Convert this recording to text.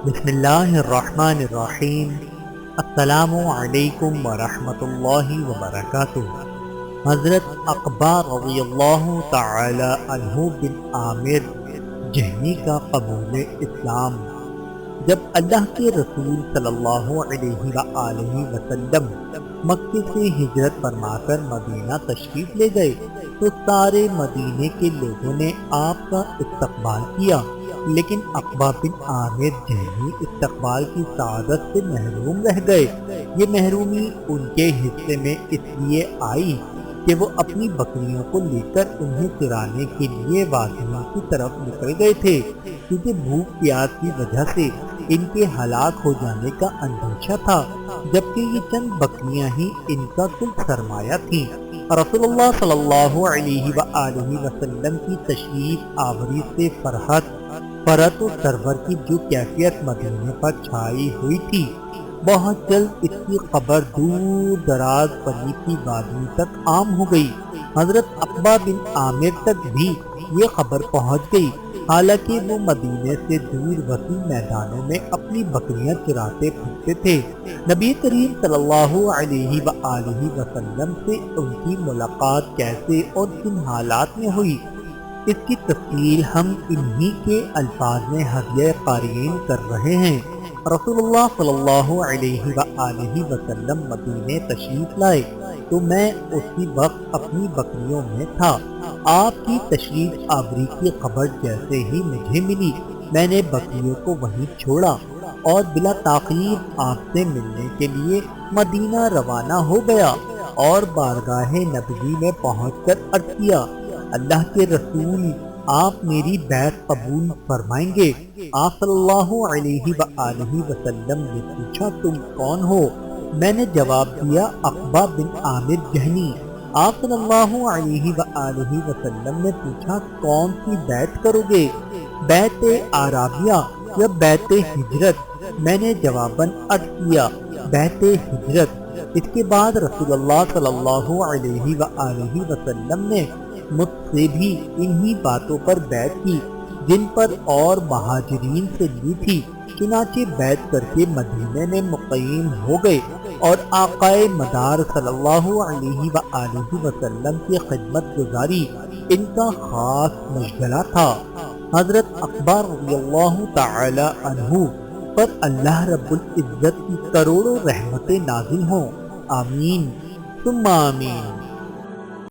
بسم اللہ الرحمن الرحیم۔ السلام علیکم ورحمۃ اللہ وبرکاتہ۔ حضرت عقبہ رضی اللہ تعالی عنہ بن عامر جہنی کا قبول اسلام۔ جب اللہ کے رسول صلی اللہ علیہ وآلہ وسلم مکے سے ہجرت فرما کر مدینہ تشریف لے گئے تو سارے مدینے کے لوگوں نے آپ کا استقبال کیا، لیکن عقبہ بن عامر جہنی استقبال کی سعادت سے محروم رہ گئے۔ یہ محرومی ان کے حصے میں اس لیے آئی کہ وہ اپنی بکریوں کو لے کر انہیں چرانے کے لیے وادیوں کی طرف نکل گئے تھے، کیونکہ بھوک پیاس کی وجہ سے ان کے ہلاک ہو جانے کا اندیشہ تھا، جبکہ یہ چند بکریاں ہی ان کا کل سرمایہ تھیں۔ رسول اللہ صلی اللہ علیہ وآلہ وسلم کی تشریف آوری سے فرحت و سرور کی جو کیفیت مدینے پر چھائی ہوئی تھی، بہت جلد اس کی خبر دور دراز پلی کی وادی تک عام ہو گئی۔ حضرت عقبہ بن عامر تک بھی یہ خبر پہنچ گئی، حالانکہ وہ مدینے سے دور وسیع میدانوں میں اپنی بکریاں چراتے پھرتے تھے۔ نبی کریم صلی اللہ علیہ وآلہ وسلم سے ان کی ملاقات کیسے اور کن حالات میں ہوئی، اس کی تفصیل ہم انہی کے الفاظ میں ہدیہ قارئین کر رہے ہیں۔ رسول اللہ صلی اللہ علیہ وآلہ وسلم مدینے تشریف لائے تو میں اسی وقت اپنی بکریوں میں تھا۔ آپ کی تشریف آوری کی خبر جیسے ہی مجھے ملی، میں نے بکریوں کو وہیں چھوڑا اور بلا تاخیر آپ سے ملنے کے لیے مدینہ روانہ ہو گیا اور بارگاہ نبوی میں پہنچ کر عرض کیا، اللہ کے رسول، آپ میری بیعت قبول فرمائیں گے؟ آپ صلی اللہ علیہ وآلہ وسلم نے پوچھا، تم کون ہو؟ میں نے جواب دیا، عقبہ بن عامر جہنی۔ آپ صلی اللہ علیہ وآلہ وسلم نے پوچھا، کون سی بیعت کرو گے، بیعت عربیہ یا بیعت ہجرت؟ میں نے جواباً عرض کیا، بیعت ہجرت۔ اس کے بعد رسول اللہ صلی اللہ علیہ وآلہ وسلم نے مجھ سے بھی انہی باتوں پر بیعت کی جن پر اور مہاجرین سے لی تھی، چنانچہ بیعت کر کے مدینے میں مقیم ہو گئے اور آقائے مدار صلی اللہ علیہ وآلہ وسلم کی خدمت گزاری ان کا خاص مشغلہ تھا۔ حضرت عقبہ رضی اللہ تعالی عنہ پر اللہ رب العزت کی کروڑوں رحمتیں نازل ہوں، آمین ثم آمین۔